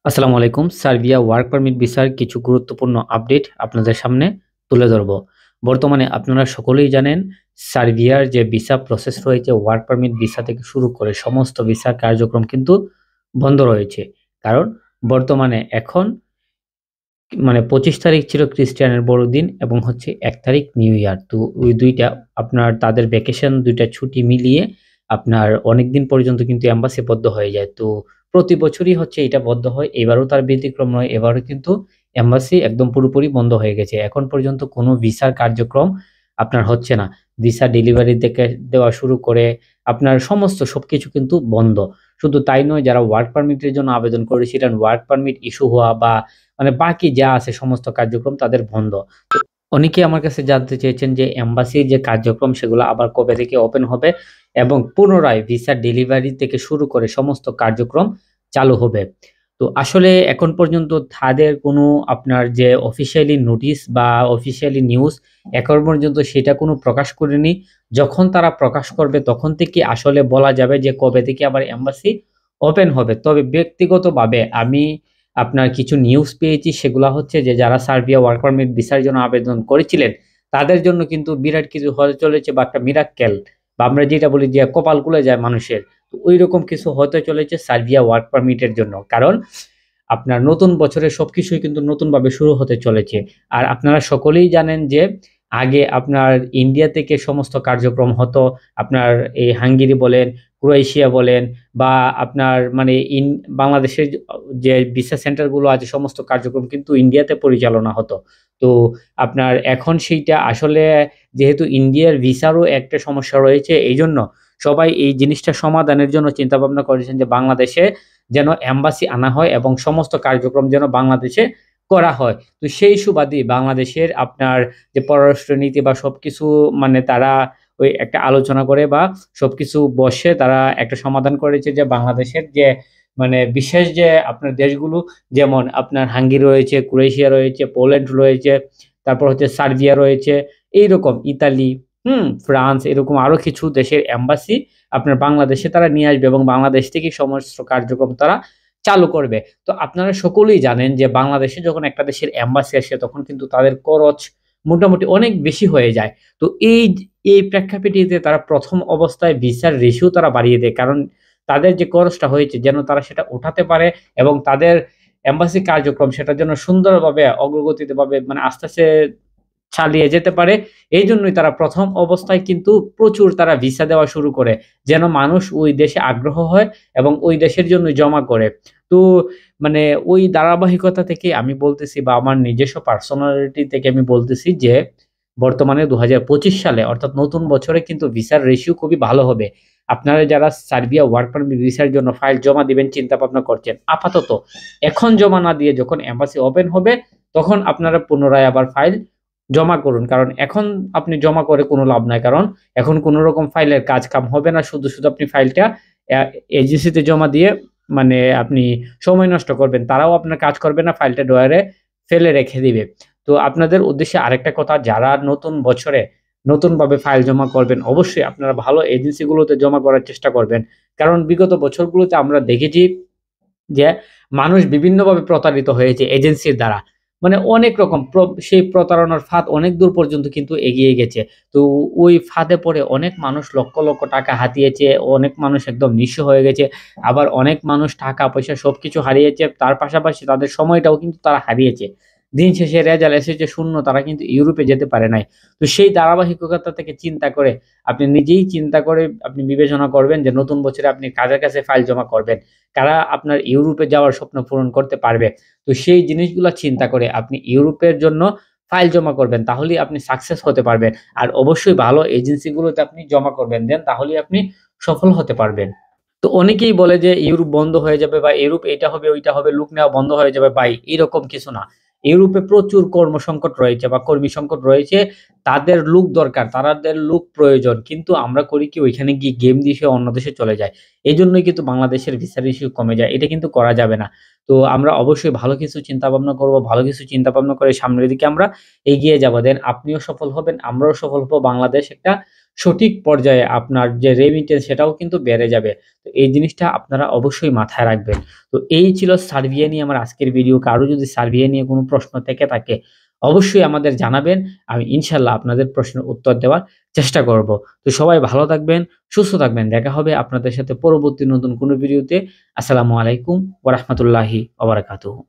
আসসালামু আলাইকুম। Serbia work permit ভিসার কিছু গুরুত্বপূর্ণ আপডেট আপনাদের সামনে তুলে ধরব। বর্তমানে আপনারা সকলেই জানেন সার্বিয়ার যে ভিসা প্রসেস রয়েছে ওয়ার্ক পারমিট ভিসা থেকে শুরু করে সমস্ত ভিসার কার্যক্রম কিন্তু বন্ধ রয়েছে। কারণ বর্তমানে এখন ২৫ তারিখ ছিল খ্রিস্টিয়ানের বড়দিন এবং হচ্ছে ১ তারিখ নিউ ইয়ার। তো ওই ২ টা আপনার তাদের ভ্যাকেশন ২ টা ছুটি মিলিয়ে আপনার অনেকদিন পর্যন্ত কিন্তু এম্বাসি বন্ধ হয়ে যায়। তো প্রতি বছরই হচ্ছে এটা বন্ধ হয়। এবারও তার ব্যতিক্রম নয়। এবারও কিন্তু এম্বাসি একদম পুরোপুরি বন্ধ হয়ে গেছে। এখন পর্যন্ত কোনো ভিসার কার্যক্রম আপনার হচ্ছে না। ভিসা ডেলিভারি থেকে দেওয়া শুরু করে আপনার সমস্ত সবকিছু কিন্তু বন্ধ। শুধু তাই নয়, যারা ওয়ার্ক পারমিটের জন্য আবেদন করেছিলেন, ওয়ার্ক পারমিট ইস্যু হওয়া বা মানে বাকি যা আছে সমস্ত কার্যক্রম তাদের বন্ধ। তো অনেকেই আমার কাছে জানতে চেয়েছেন যে এম্বাসির যে কার্যক্রম সেগুলো আবার কবে থেকে ওপেন হবে এবং পুনরায় ভিসা ডেলিভারি থেকে শুরু করে সমস্ত কার্যক্রম চালু হবে। তো আসলে এখন পর্যন্ত তাদের কোনো আপনার যে অফিসিয়ালি নোটিশ বা অফিসিয়ালি নিউজ এখন পর্যন্ত সেটা কোনো প্রকাশ করেনি। যখন তারা প্রকাশ করবে তখন থেকে আসলে বলা যাবে যে কবে থেকে আবার এম্বাসি ওপেন হবে। তবে ব্যক্তিগতভাবে আমি আপনার কিছু নিউজ পেয়েছি, সেগুলা হচ্ছে যে যারা সার্বিয়া ওয়ার্ক পারমিট ভিসার জন্য আবেদন করেছিলেন, তাদের জন্য কিন্তু বিরাট কিছু হতে চলেছে বা একটা মিরাক্কেল বা আমরা যেটা বলি যে কপাল খুলে যায় মানুষের। তো ঐরকম কিছু হতে চলেছে সার্বিয়া ওয়ার্ক পারমিটের জন্য। কারণ আপনার নতুন বছরে সবকিছুই কিন্তু নতুনভাবে শুরু হতে চলেছে। আর আপনারা সকলেই জানেন যে আগে আপনার ইন্ডিয়া থেকে সমস্ত কার্যক্রম হতো। আপনার এই হাঙ্গেরি বলেন, ক্রোয়েশিয়া বলেন বা আপনার মানে বাংলাদেশের যে ভিসা সেন্টারগুলো আছে সমস্ত কার্যক্রম কিন্তু ইন্ডিয়াতে পরিচালনা হতো। তো আপনার এখন সেইটা আসলে যেহেতু ইন্ডিয়ার ভিসারও একটা সমস্যা রয়েছে, এইজন্য সবাই এই জিনিসটা সমাধানের জন্য চিন্তাভাবনা করেছেন যে বাংলাদেশে যেন এম্বাসি আনা হয় এবং সমস্ত কার্যক্রম যেন বাংলাদেশে করা হয়। তো সেই সুবাদেই বাংলাদেশের আপনার যে পররাষ্ট্র নীতি বা সবকিছু মানে তারা ওই একটা আলোচনা করে বা সবকিছু বসে তারা একটা সমাধান করেছে যে বাংলাদেশের যে মানে বিশেষ যে আপনার দেশগুলো, যেমন আপনার হাঙ্গেরি রয়েছে, ক্রোয়েশিয়া রয়েছে, পোল্যান্ড রয়েছে, তারপর হচ্ছে সার্বিয়া রয়েছে, এইরকম ইতালি, ফ্রান্স, এরকম আরো কিছু দেশের এম্বাসি আপনার বাংলাদেশে তারা নিয়ে আসবে এবং বাংলাদেশ থেকেই সমস্ত কার্যক্রম তারা চালু করবে। তো আপনারা সকলেই জানেন যে বাংলাদেশে যখন একটা দেশের এম্বাসি আসে তখন কিন্তু তাদের খরচ মোটামুটি অনেক বেশি হয়ে যায়। তো এই প্রেক্ষাপটে তারা ১ম অবস্থায় ভিসার রেশিও তারা বাড়িয়ে দেয়। কারণ তাদের যে খরচটা হয়েছে যেন তারা সেটা উঠাতে পারে এবং তাদের এম্বাসি কার্যক্রম সেটার জন্য সুন্দরভাবে অগ্রগতিতে ভাবে মানে আস্তে, আস্তে চালিয়ে যেতে পারে। এইজন্যই তারা ১ম অবস্থায় কিন্তু প্রচুর তারা ভিসা দেওয়া শুরু করে। যেন মানুষ ওই দেশে আগ্রহ হয় এবং ওই দেশের জন্য জমা করে। তো মানে ওই ধারাবাহিকতা থেকে আমি বলতেছি বা আমার নিজস্ব পার্সোনালিটি থেকে আমি বলতেছি যে বর্তমানে ২০২৫ সালে অর্থাৎ নতুন বছরে কিন্তু ভিসার রেশিও খুবই ভালো হবে। আপনারা যারা সার্বিয়া ওয়ার্ক পারমিট ভিসার জন্য ফাইল জমা দিবেন চিন্তা ভাবনা করছেন, আপাতত এখন জমা না দিয়ে যখন এম্বাসি ওপেন হবে তখন আপনারা পুনরায় আবার ফাইল জমা করুন। কারণ এখন আপনি জমা করে কোনো লাভ নাই। কারণ এখন কোন রকম ফাইলের কাজ-কাম হবে না। শুধু, শুধু আপনি ফাইলটা অ্যা এজেন্সিতে জমা দিয়ে মানে আপনি সময় নষ্ট করবেন। তারাও আপনার কাজ করবে না, ফাইলটা ড্রয়ারে ফেলে রেখে দিবে। তো আপনাদের উদ্দেশ্যে আরেকটা কথা, যারা নতুন বছরে নতুনভাবে ফাইল জমা করবেন, অবশ্যই আপনারা ভালো এজেন্সিগুলোতে জমা করার চেষ্টা করবেন। কারণ বিগত বছরগুলোতে আমরা দেখেছি যে মানুষ বিভিন্নভাবে প্রতারিত হয়েছে এজেন্সির দ্বারা। মানে অনেক রকম সেই প্রতারণার ফাঁদ অনেক দূর পর্যন্ত কিন্তু এগিয়ে গেছে। তো ওই ফাঁদে পড়ে অনেক মানুষ লক্ষ, লক্ষ টাকা হাতিয়েছে, অনেক মানুষ একদম নিঃস্ব হয়ে গেছে। আবার অনেক মানুষ টাকা-পয়সা সবকিছু হারিয়েছে। তার পাশাপাশি তাদের সময়টাও কিন্তু তারা হারিয়েছে। দিন শেষে রেজাল্ট এসেছে শূন্য, তারা কিন্তু ইউরোপে যেতে পারে নাই। তো সেই ধারাবাহিকতা থেকে চিন্তা করে আপনি নিজেই চিন্তা করে আপনি বিবেচনা করবেন যে নতুন বছরে আপনি কাদের কাছে ফাইল জমা করবেন। কারা আপনার ইউরোপে যাওয়ার স্বপ্ন পূরণ করতে পারবে। তো সেই জিনিসগুলা চিন্তা করে আপনি ইউরোপের জন্য ফাইল জমা করবেন। তাহলেই আপনি সাকসেস হতে পারবেন। আর অবশ্যই ভালো এজেন্সিগুলোতে আপনি জমা করবেন। দেন তাহলেই আপনি সফল হতে পারবেন। তো অনেকেই বলে যে ইউরোপ বন্ধ হয়ে যাবে বা ইউরোপ এইটা হবে, ওইটা হবে, লোক নেওয়া বন্ধ হয়ে যাবে। ভাই এরকম কিছু না। ইউরোপে প্রচুর কর্মসংকট রয়েছে বা কর্মী সংকট রয়েছে। তাদের লোক দরকার, তাদের লোক প্রয়োজন। কিন্তু আমরা করি কি ওইখানে গিয়ে গেম দিয়ে সে অন্য দেশে চলে যায়। এজন্যই কিন্তু বাংলাদেশের ভিসার ইস্যু কমে যায়। এটা কিন্তু করা যাবে না। তো আমরা অবশ্যই ভালো কিছু চিন্তাভাবনা করব। ভালো কিছু চিন্তাভাবনা করে সামনের দিকে আমরা এগিয়ে যাবো। দেন আপনিও সফল হবেন, আমরাও সফল হবো। বাংলাদেশ একটা সঠিক পর্যায়ে আপনার যে রেমিটেন্স সেটাও কিন্তু বেড়ে যাবে। তো এই জিনিসটা আপনারা অবশ্যই মাথায় রাখবেন। তো এই ছিল সার্বিয়া নিয়ে আমার আজকের ভিডিও। কারো যদি সার্বিয়া নিয়ে কোনো প্রশ্ন থেকে থাকে অবশ্যই আমাদের জানাবেন। আমি ইনশাআল্লাহ আপনাদের প্রশ্নের উত্তর দেওয়ার চেষ্টা করব। তো সবাই ভালো থাকবেন, সুস্থ থাকবেন। দেখা হবে আপনাদের সাথে পরবর্তী নতুন কোনো ভিডিওতে। আসসালামু আলাইকুম ওয়া রাহমাতুল্লাহি ওয়া বারাকাতুহু।